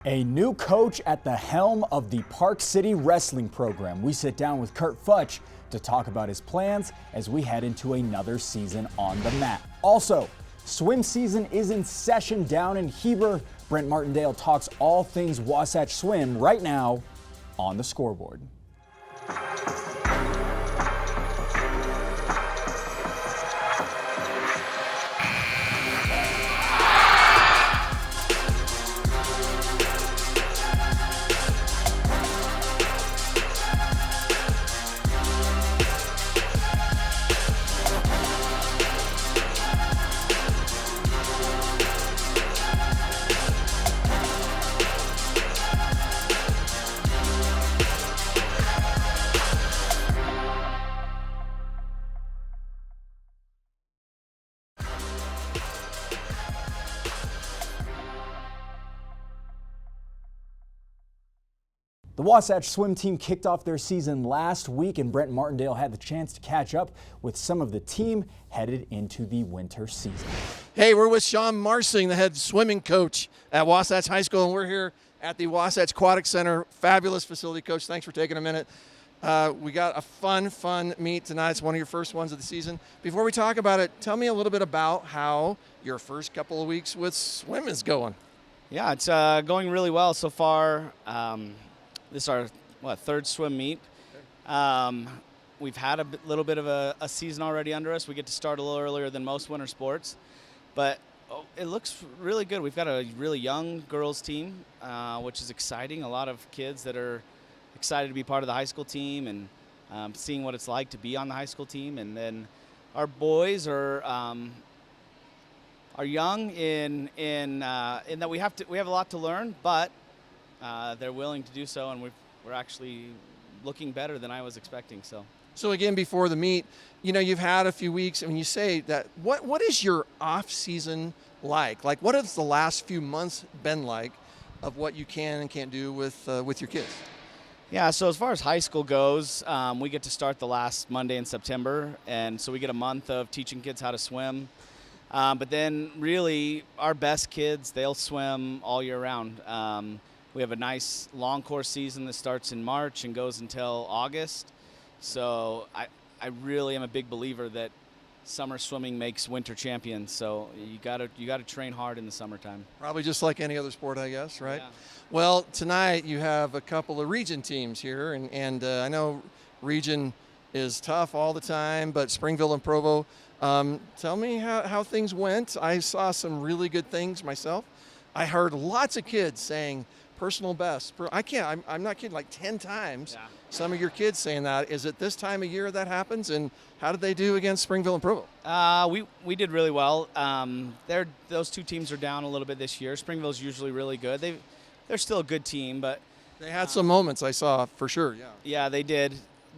A new coach at the helm of the Park City Wrestling program. We sit down with Kurt Futch to talk about his plans as we head into another season on the mat. Also, swim season is in session down in Heber. Brent Martindale talks all things Wasatch Swim right now on the Scoreboard. The Wasatch swim team kicked off their season last week, and Brent Martindale had the chance to catch up with some of the team headed into the winter season. Hey, we're with Sean Marsing, the head swimming coach at Wasatch High School, and we're here at the Wasatch Aquatic Center. Fabulous facility, Coach. Thanks for taking a minute. We got a fun meet tonight. It's one of your first ones of the season. Before we talk about it, tell me a little bit about how your first couple of weeks with swim is going. Yeah, it's going really well so far. This is our third swim meet. We've had a little bit of a season already under us. We get to start a little earlier than most winter sports, but it looks really good. We've got a really young girls team, which is exciting. A lot of kids that are excited to be part of the high school team and seeing what it's like to be on the high school team. And then our boys are young in that we have a lot to learn, but they're willing to do so, and we're actually looking better than I was expecting. So again, before the meet, you've had a few weeks, and you say that what is your off season like? Like, what has the last few months been like of what you can and can't do with your kids? Yeah, so as far as high school goes, we get to start the last Monday in September, and so we get a month of teaching kids how to swim. But then really our best kids, they'll swim all year round. We have a nice long course season that starts in March and goes until August. So I really am a big believer that summer swimming makes winter champions. So you gotta train hard in the summertime. Probably just like any other sport, I guess, right? Yeah. Well, tonight you have a couple of region teams here, and I know region is tough all the time, but Springville and Provo. Tell me how things went. I saw some really good things myself. I heard lots of kids saying personal best. I'm not kidding, like 10 times. Yeah. Some of your kids saying that. Is it this time of year that happens? And how did they do against Springville and Provo? We did really well. Those two teams are down a little bit this year. Springville's usually really good. They're still a good team, but they had some moments I saw for sure. Yeah. Yeah, they did.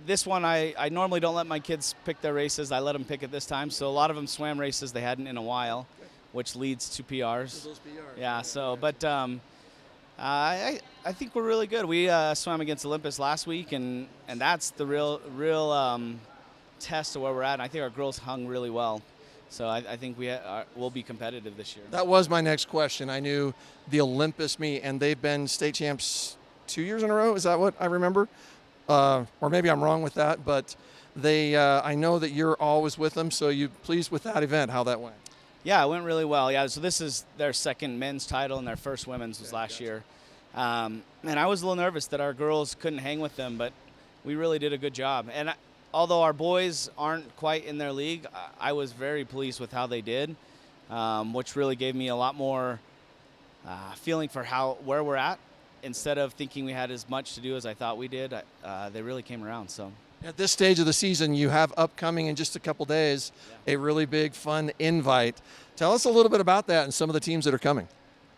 This one, I normally don't let my kids pick their races. I let them pick it this time. So a lot of them swam races they hadn't in a while, which leads to PRs. So those PRs. Yeah. So, but I think we're really good. We swam against Olympus last week, and that's the real test of where we're at. And I think our girls hung really well. So I think we'll be competitive this year. That was my next question. I knew the Olympus meet, and they've been state champs 2 years in a row. Is that what I remember? Or maybe I'm wrong with that, but I know that you're always with them. So you pleased with that event, how that went? Yeah, it went really well. Yeah, so this is their second men's title, and their first women's was last year. And I was a little nervous that our girls couldn't hang with them, but we really did a good job. And although our boys aren't quite in their league, I was very pleased with how they did, which really gave me a lot more feeling for where we're at. Instead of thinking we had as much to do as I thought we did, they really came around. So. At this stage of the season, you have upcoming in just a couple days a really big, fun invite. Tell us a little bit about that and some of the teams that are coming.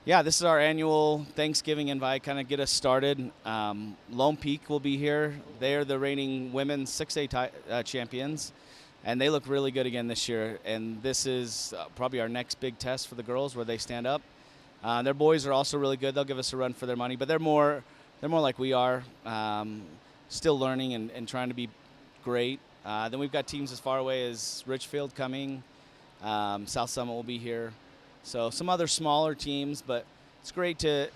Yeah, this is our annual Thanksgiving invite, kind of get us started. Lone Peak will be here. They are the reigning women's 6A champions, and they look really good again this year. And this is probably our next big test for the girls where they stand up. Their boys are also really good. They'll give us a run for their money, but they're more like we are. Still learning and trying to be great. Then we've got teams as far away as Richfield coming. South Summit will be here. So some other smaller teams, but it's great to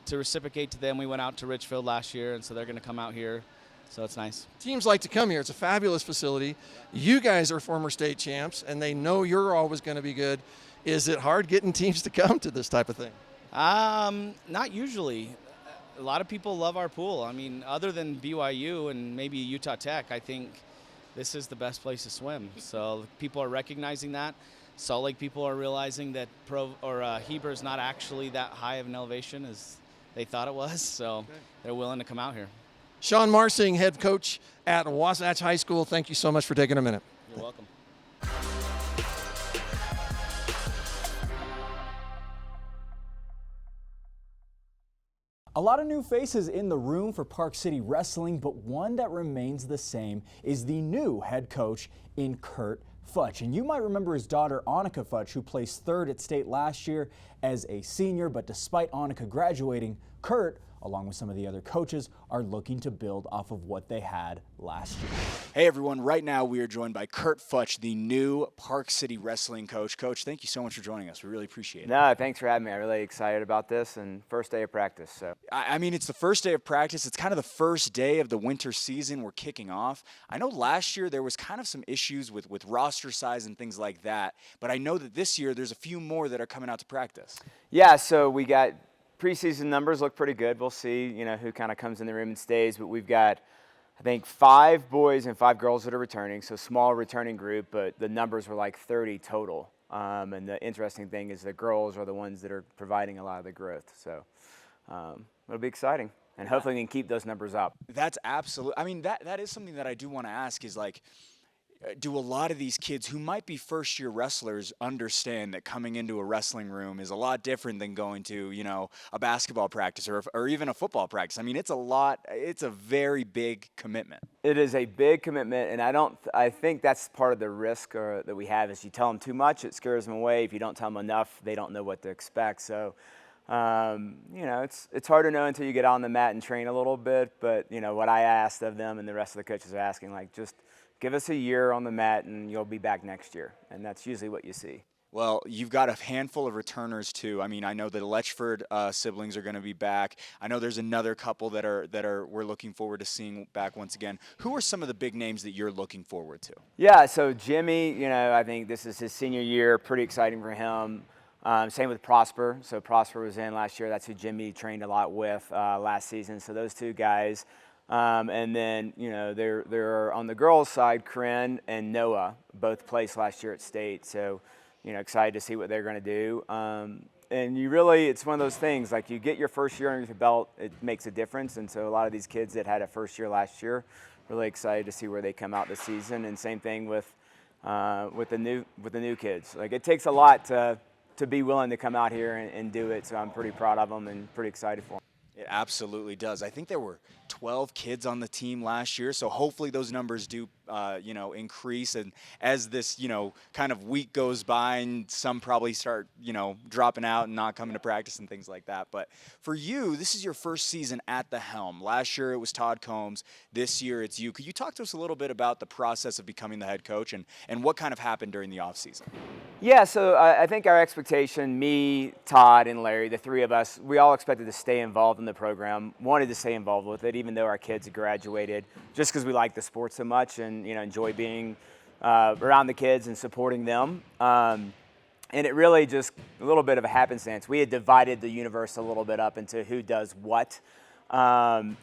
to reciprocate to them, we went out to Richfield last year, and so they're going to come out here. So it's nice. Teams like to come here. It's a fabulous facility. You guys are former state champs, and they know you're always going to be good. Is it hard getting teams to come to this type of thing? Not usually. A lot of people love our pool. I mean, other than BYU and maybe Utah Tech, I think this is the best place to swim. So people are recognizing that. Salt Lake people are realizing that Heber is not actually that high of an elevation as they thought it was. So they're willing to come out here. Sean Marsing, head coach at Wasatch High School, thank you so much for taking a minute. You're welcome. A lot of new faces in the room for Park City Wrestling, but one that remains the same is the new head coach in Kurt Futch. And you might remember his daughter, Annika Futch, who placed third at state last year as a senior. But despite Annika graduating, Kurt, along with some of the other coaches, are looking to build off of what they had last year. Hey everyone, right now we are joined by Kurt Futch, the new Park City Wrestling coach. Coach, thank you so much for joining us. We really appreciate it. No, thanks for having me. I'm really excited about this and first day of practice. So I mean, it's the first day of practice. It's kind of the first day of the winter season. We're kicking off. I know last year there was kind of some issues with roster size and things like that, but I know that this year there's a few more that are coming out to practice. yeah, so we got preseason numbers look pretty good. We'll see, who kind of comes in the room and stays, but we've got, I think, 5 boys and 5 girls that are returning, so small returning group, but the numbers were like 30 total. And the interesting thing is the girls are the ones that are providing a lot of the growth. So it'll be exciting, and hopefully we can keep those numbers up. That's absolutely, I mean, that is something that I do want to ask is like, do a lot of these kids who might be first-year wrestlers understand that coming into a wrestling room is a lot different than going to, a basketball practice or even a football practice? I mean, it's a very big commitment. It is a big commitment, and I think that's part of the risk that we have is you tell them too much, it scares them away. If you don't tell them enough, they don't know what to expect. So, it's hard to know until you get on the mat and train a little bit, but, what I asked of them and the rest of the coaches are asking, like, just give us a year on the mat and you'll be back next year. And that's usually what you see. Well, you've got a handful of returners too. I mean, I know the Letchford siblings are going to be back. I know there's another couple that we're looking forward to seeing back once again. Who are some of the big names that you're looking forward to? Yeah, so Jimmy, I think this is his senior year. Pretty exciting for him. Same with Prosper. So Prosper was in last year. That's who Jimmy trained a lot with last season. So those two guys. And then, there are on the girls' side, Corinne and Noah, both placed last year at state. So, excited to see what they're going to do. And it's one of those things, like you get your first year under your belt, it makes a difference. And so a lot of these kids that had a first year last year, really excited to see where they come out this season. And same thing with the new kids. Like it takes a lot to be willing to come out here and do it. So I'm pretty proud of them and pretty excited for them. It absolutely does. I think there were 12 kids on the team last year, so hopefully those numbers do, increase. And as this, kind of week goes by, and some probably start, dropping out and not coming to practice and things like that. But for you, this is your first season at the helm. Last year it was Todd Combs. This year it's you. Could you talk to us a little bit about the process of becoming the head coach and what kind of happened during the offseason? Yeah, so I think our expectation, me, Todd, and Larry, the three of us, we all expected to stay involved in the program, wanted to stay involved with it, even though our kids had graduated, just because we like the sport so much and enjoy being around the kids and supporting them. And it really just a little bit of a happenstance. We had divided the universe a little bit up into who does what. Todd,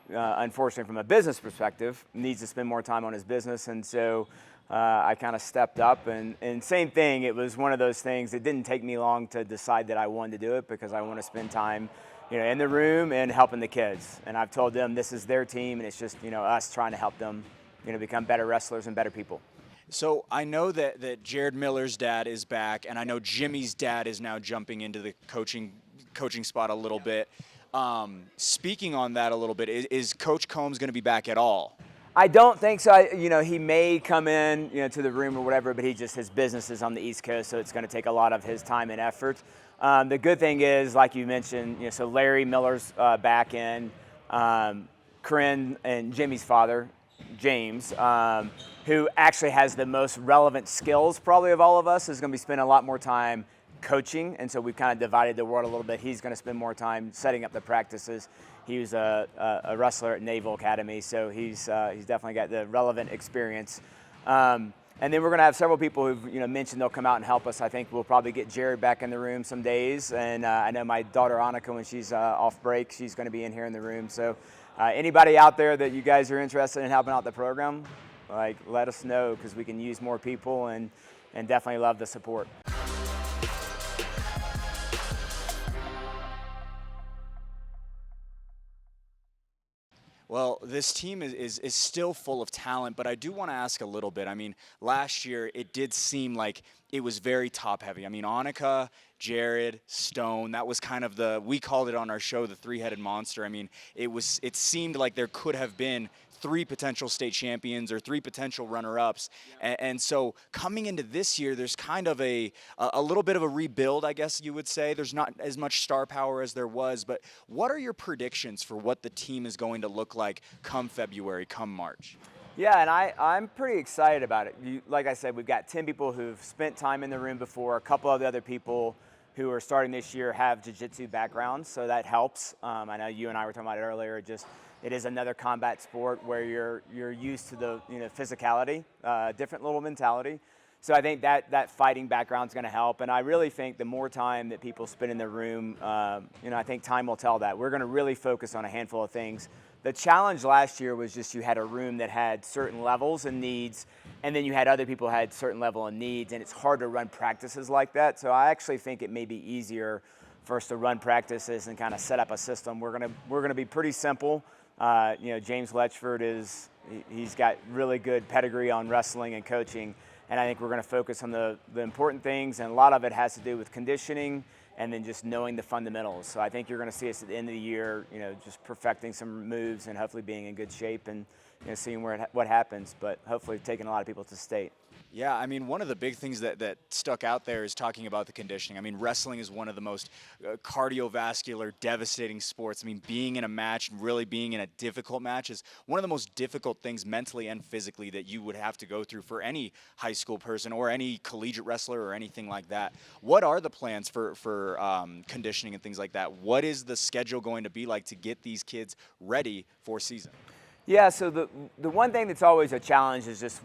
unfortunately, from a business perspective, needs to spend more time on his business, and so I kind of stepped up. And same thing, it was one of those things. It didn't take me long to decide that I wanted to do it because I want to spend time, in the room and helping the kids. And I've told them this is their team, and it's just, us trying to help them, become better wrestlers and better people. So I know that Jared Miller's dad is back, and I know Jimmy's dad is now jumping into the coaching spot a little bit. Speaking on that a little bit, is Coach Combs going to be back at all? I don't think so. He may come in, to the room or whatever, but his business is on the East Coast, so it's going to take a lot of his time and effort. The good thing is, like you mentioned, so Larry Miller's back in, Corinne and Jimmy's father, James, who actually has the most relevant skills probably of all of us, is going to be spending a lot more time coaching, and so we've kind of divided the world a little bit. He's going to spend more time setting up the practices. He was a wrestler at Naval Academy, so he's definitely got the relevant experience. And then we're going to have several people who've mentioned they'll come out and help us. I think we'll probably get Jared back in the room some days, and I know my daughter Annika, when she's off break, she's going to be in here in the room. So anybody out there that you guys are interested in helping out the program, let us know, because we can use more people, and definitely love the support. Well, this team is still full of talent, but I do want to ask a little bit. I mean, last year it did seem like it was very top-heavy. I mean, Annika, Jared, Stone, that was kind of we called it on our show the three-headed monster. I mean, it seemed like there could have been 3 potential state champions or 3 potential runner-ups. And so coming into this year, there's kind of a little bit of a rebuild, I guess you would say. There's not as much star power as there was, but what are your predictions for what the team is going to look like come February, come March? Yeah, and I'm pretty excited about it. Like I said, we've got 10 people who've spent time in the room before. A couple of the other people who are starting this year have jiu-jitsu backgrounds, so that helps. I know you and I were talking about it earlier. It is another combat sport where you're used to the physicality, different little mentality. So I think that fighting background is going to help, and I really think the more time that people spend in the room, I think time will tell that. We're going to really focus on a handful of things. The challenge last year was just you had a room that had certain levels and needs, and then you had other people who had certain level and needs, and it's hard to run practices like that. So I actually think it may be easier for us to run practices and kind of set up a system. We're gonna be pretty simple. James Letchford he's got really good pedigree on wrestling and coaching, and I think we're going to focus on the important things, and a lot of it has to do with conditioning and then just knowing the fundamentals. So I think you're going to see us at the end of the year, just perfecting some moves and hopefully being in good shape and seeing what happens, but hopefully taking a lot of people to state. Yeah, I mean, one of the big things that stuck out there is talking about the conditioning. I mean, wrestling is one of the most cardiovascular, devastating sports. I mean, being in a match, really being in a difficult match is one of the most difficult things mentally and physically that you would have to go through for any high school person or any collegiate wrestler or anything like that. What are the plans for conditioning and things like that? What is the schedule going to be like to get these kids ready for season? Yeah, so the one thing that's always a challenge is just,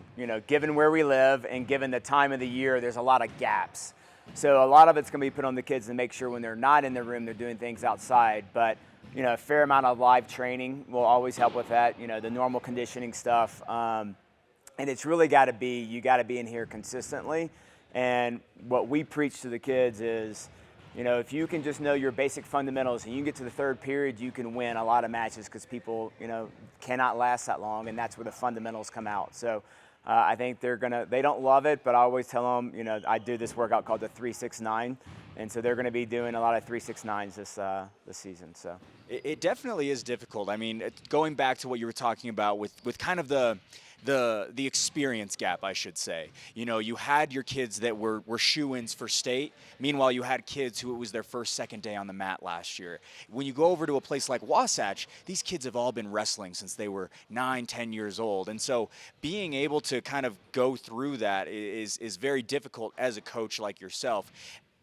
given where we live and given the time of the year, there's a lot of gaps. So a lot of it's going to be put on the kids to make sure when they're not in the room, they're doing things outside. But, a fair amount of live training will always help with that, the normal conditioning stuff. And it's really you got to be in here consistently. And what we preach to the kids is, if you can just know your basic fundamentals and you can get to the third period, you can win a lot of matches, because people, cannot last that long, and that's where the fundamentals come out. So I think they don't love it, but I always tell them, I do this workout called the 3-6-9, and so they're going to be doing a lot of 3-6-9s this season. So it definitely is difficult. I mean, going back to what you were talking about with kind of the experience gap, I should say. You had your kids that were shoo-ins for state. Meanwhile, you had kids who it was their first, second day on the mat last year. When you go over to a place like Wasatch, these kids have all been wrestling since they were 9, 10 years old. And so being able to kind of go through that is very difficult as a coach like yourself.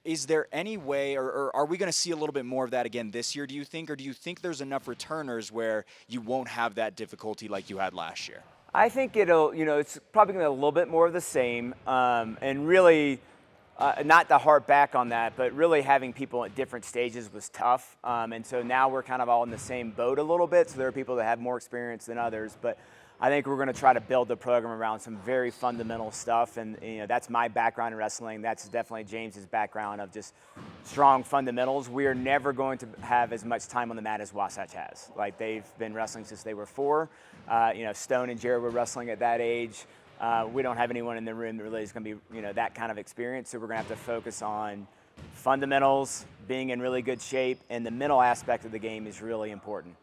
Is there any way, or are we going to see a little bit more of that again this year, do you think? Or do you think there's enough returners where you won't have that difficulty like you had last year? I think it's probably going to be a little bit more of the same, and really not to harp back on that, but really having people at different stages was tough, and so now we're kind of all in the same boat a little bit, so there are people that have more experience than others, but I think we're going to try to build the program around some very fundamental stuff, and that's my background in wrestling. That's definitely James's background of just strong fundamentals. We are never going to have as much time on the mat as Wasatch has. Like, they've been wrestling since they were 4. Stone and Jared were wrestling at that age. We don't have anyone in the room that really is going to be that kind of experience. So we're going to have to focus on fundamentals, being in really good shape, and the mental aspect of the game is really important.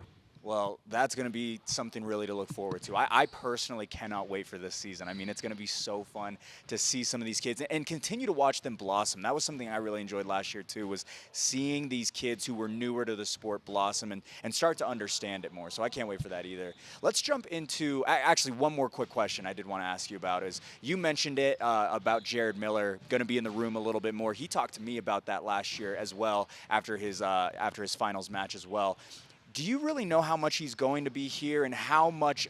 Well, that's going to be something really to look forward to. I personally cannot wait for this season. I mean, it's going to be so fun to see some of these kids and continue to watch them blossom. That was something I really enjoyed last year, too, was seeing these kids who were newer to the sport blossom and start to understand it more. So I can't wait for that either. Let's jump into, actually, one more quick question I did want to ask you about is, you mentioned it about Jared Miller going to be in the room a little bit more. He talked to me about that last year as well after his finals match as well. Do you really know how much he's going to be here and how much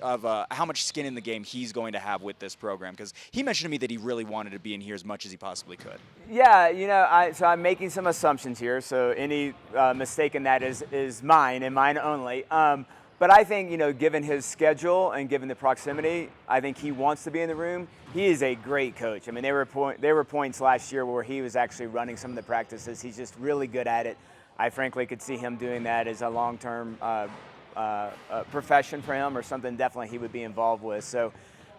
skin in the game he's going to have with this program? Because he mentioned to me that he really wanted to be in here as much as he possibly could. Yeah, so I'm making some assumptions here. So any mistake in that is mine and mine only. But I think, given his schedule and given the proximity, I think he wants to be in the room. He is a great coach. I mean, there were points last year where he was actually running some of the practices. He's just really good at it. I frankly could see him doing that as a long-term profession for him, or something definitely he would be involved with. So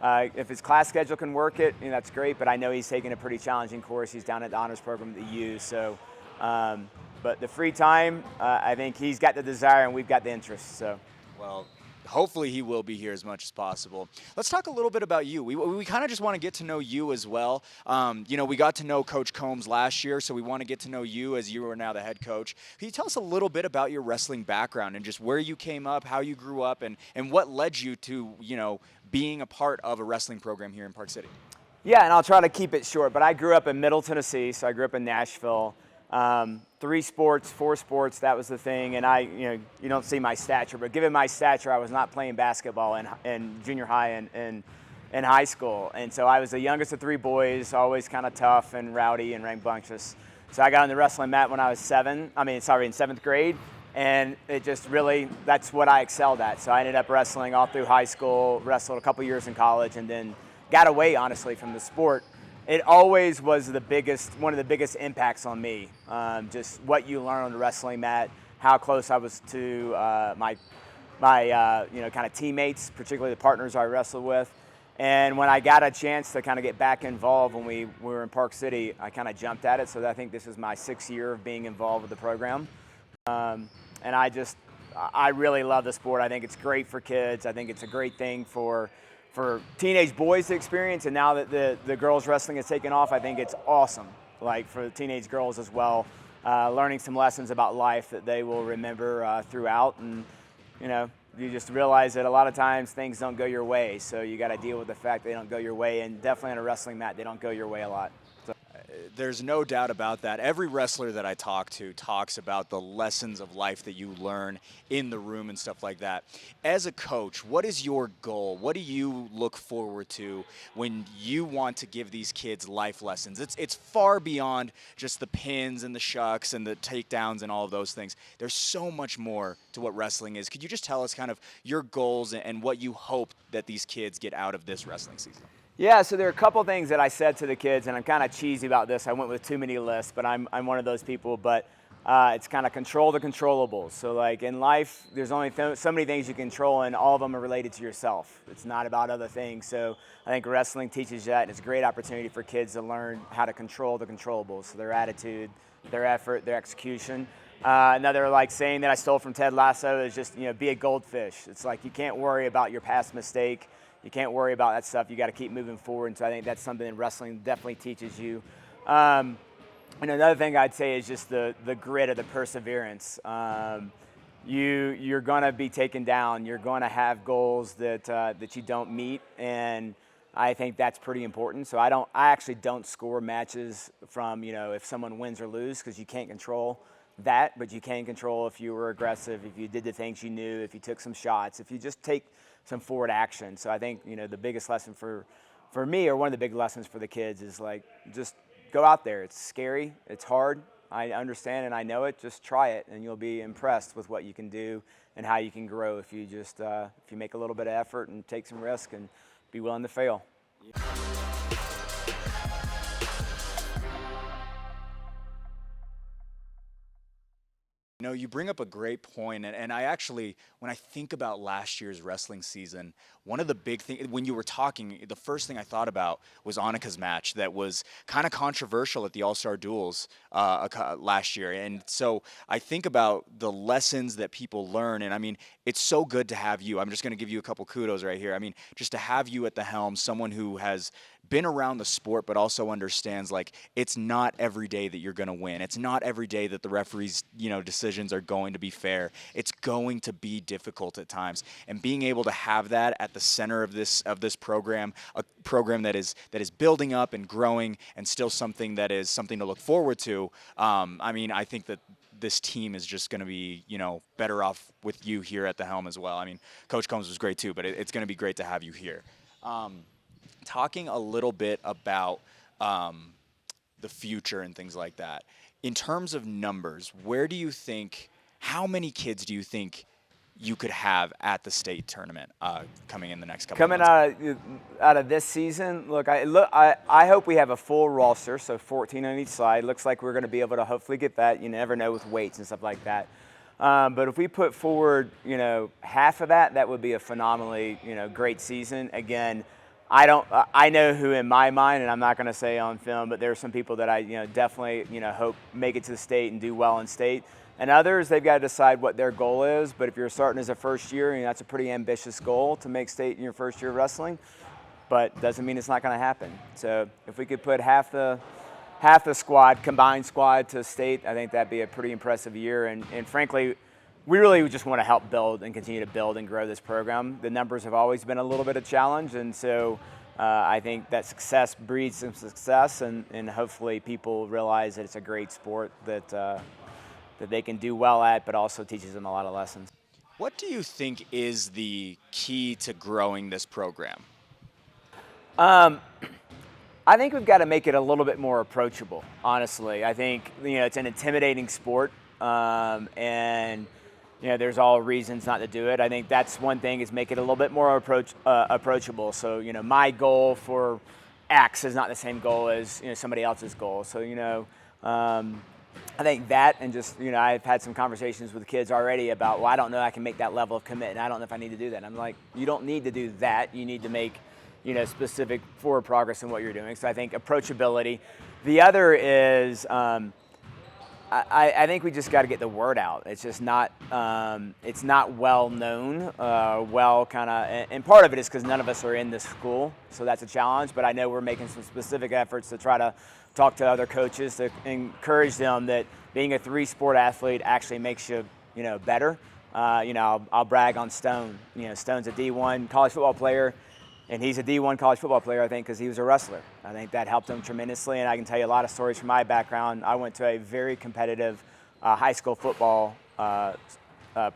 if his class schedule can work it, that's great, but I know he's taking a pretty challenging course. He's down at the honors program at the U. So, but the free time, I think he's got the desire and we've got the interest. So, well, hopefully he will be here as much as possible. Let's talk a little bit about you. We kind of just want to get to know you as well. We got to know Coach Combs last year, so we want to get to know you as you are now the head coach. Can you tell us a little bit about your wrestling background and just where you came up, how you grew up, and what led you to, being a part of a wrestling program here in Park City? Yeah, and I'll try to keep it short, but I grew up in Middle Tennessee, so I grew up in Nashville. 3 sports, 4 sports, that was the thing. And you don't see my stature, but given my stature, I was not playing basketball in junior high and high school. And so I was the youngest of 3 boys, always kind of tough and rowdy and rambunctious. So I got on the wrestling mat when I was in 7th grade. And it just really, that's what I excelled at. So I ended up wrestling all through high school, wrestled a couple years in college, and then got away, honestly, from the sport. It always was one of the biggest impacts on me. Just what you learn on the wrestling mat, how close I was to my kind of teammates, particularly the partners I wrestled with. And when I got a chance to kind of get back involved when we were in Park City, I kind of jumped at it. So I think this is my 6th year of being involved with the program. And I really love the sport. I think it's great for kids. I think it's a great thing for teenage boys to experience, and now that the girls wrestling has taken off, I think it's awesome, like for the teenage girls as well, learning some lessons about life that they will remember throughout. And you just realize that a lot of times things don't go your way, so you got to deal with the fact they don't go your way, and definitely on a wrestling mat they don't go your way a lot. There's no doubt about that. Every wrestler that I talk to talks about the lessons of life that you learn in the room and stuff like that. As a coach, what is your goal? What do you look forward to when you want to give these kids life lessons? It's far beyond just the pins and the shucks and the takedowns and all of those things. There's so much more to what wrestling is. Could you just tell us kind of your goals and what you hope that these kids get out of this wrestling season? Yeah, so there are a couple things that I said to the kids, and I'm kind of cheesy about this. I went with too many lists, but I'm one of those people. But it's kind of control the controllables. So like in life, there's only so many things you control, and all of them are related to yourself. It's not about other things. So I think wrestling teaches you that, and it's a great opportunity for kids to learn how to control the controllables. So their attitude, their effort, their execution. Another saying that I stole from Ted Lasso is just be a goldfish. It's like you can't worry about your past mistake. You can't worry about that stuff. You got to keep moving forward. And so I think that's something that wrestling definitely teaches you. And another thing I'd say is just the grit or the perseverance. You're going to be taken down. You're going to have goals that you don't meet, and I think that's pretty important. So I actually don't score matches from if someone wins or loses, because you can't control that, but you can control if you were aggressive, if you did the things you knew, if you took some shots, if you just take some forward action. So I think the biggest lesson for me, or one of the big lessons for the kids, is just go out there. It's scary, it's hard, I understand and I know it. Just try it, and you'll be impressed with what you can do and how you can grow if you make a little bit of effort and take some risk and be willing to fail. You know, you bring up a great point, and I actually, when I think about last year's wrestling season, one of the big things, when you were talking, the first thing I thought about was Annika's match that was kind of controversial at the All-Star Duels last year. And so I think about the lessons that people learn, and I mean, it's so good to have you. I'm just going to give you a couple kudos right here. I mean, just to have you at the helm, someone who has been around the sport but also understands, like, it's not every day that you're going to win. It's not every day that the referees, you know, decisions are going to be fair. It's going to be difficult at times. And being able to have that at the center of this program, a program that is building up and growing and still something that is something to look forward to, I mean, I think that this team is just going to be, you know, better off with you here at the helm as well. I mean, Coach Combs was great too, but it's going to be great to have you here. Talking a little bit about the future and things like that. In terms of numbers, how many kids do you think you could have at the state tournament coming in the next couple of months? Coming out of this season, I hope we have a full roster, so 14 on each side. Looks like we're going to be able to hopefully get that. You never know with weights and stuff like that. But if we put forward, you know, half of that, that would be a phenomenally, you know, great season. Again, I know who in my mind, and I'm not going to say on film, but there are some people that I, you know, definitely, you know, hope make it to the state and do well in state. And others, they've got to decide what their goal is. But if you're starting as a first year, you know, that's a pretty ambitious goal to make state in your first year of wrestling. But doesn't mean it's not going to happen. So if we could put half the squad, combined squad to state, I think that'd be a pretty impressive year. And frankly, we really just want to help build and continue to build and grow this program. The numbers have always been a little bit of a challenge, and so I think that success breeds some success, and hopefully people realize that it's a great sport that they can do well at, but also teaches them a lot of lessons. What do you think is the key to growing this program? I think we've got to make it a little bit more approachable, honestly. I think, you know, it's an intimidating sport, and you know, there's all reasons not to do it. I think that's one thing, is make it a little bit more approachable. So, you know, my goal for X is not the same goal as, you know, somebody else's goal. So, you know, I think that, and just, you know, I've had some conversations with kids already about, well, I don't know I can make that level of commitment. I don't know if I need to do that. I'm like, you don't need to do that. You need to make, you know, specific forward progress in what you're doing. So I think approachability. The other is, I think we just got to get the word out. It's just not, it's not well known, and part of it is because none of us are in this school, so that's a challenge. But I know we're making some specific efforts to try to talk to other coaches to encourage them that being a three-sport athlete actually makes you, you know, better. You know, I'll brag on Stone. You know, Stone's a D1 college football player. And he's a D1 college football player, I think, because he was a wrestler. I think that helped him tremendously, and I can tell you a lot of stories from my background. I went to a very competitive high school football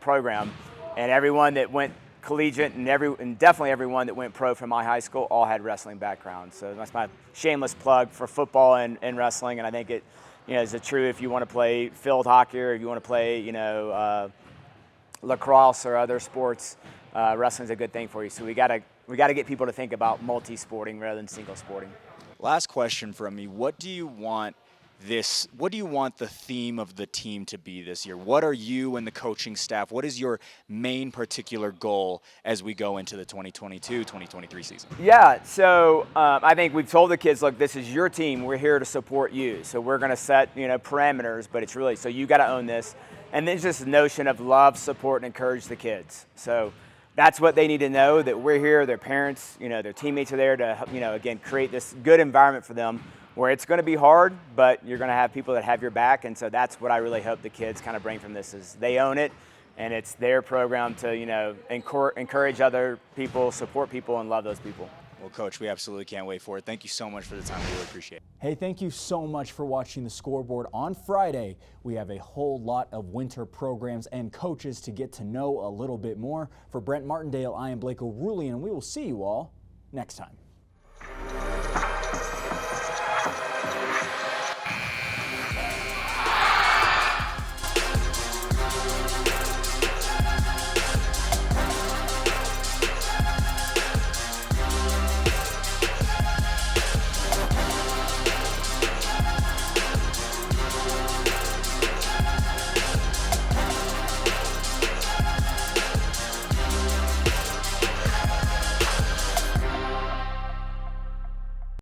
program, and everyone that went collegiate and definitely everyone that went pro from my high school all had wrestling backgrounds. So that's my shameless plug for football and wrestling, and I think it, you know, is true if you want to play field hockey or if you want to play, you know, lacrosse or other sports. Wrestling's a good thing for you. So we got to get people to think about multi-sporting rather than single sporting. Last question from me. What do you want the theme of the team to be this year? What are you and the coaching staff, what is your main particular goal as we go into the 2022-2023 season? Yeah, so I think we've told the kids, look, this is your team. We're here to support you. So we're going to set, you know, parameters, but it's really, so you got to own this. And then just the notion of love, support, and encourage the kids. So that's what they need to know, that we're here, their parents, you know, their teammates are there to, you know, again, create this good environment for them where it's going to be hard, but you're going to have people that have your back. And so that's what I really hope the kids kind of bring from this, is they own it, and it's their program to, you know, encourage other people, support people, and love those people. Well, Coach, we absolutely can't wait for it. Thank you so much for the time. We really appreciate it. Hey, thank you so much for watching the Scoreboard. On Friday, we have a whole lot of winter programs and coaches to get to know a little bit more. For Brent Martindale, I am Blake O'Rourke, and we will see you all next time.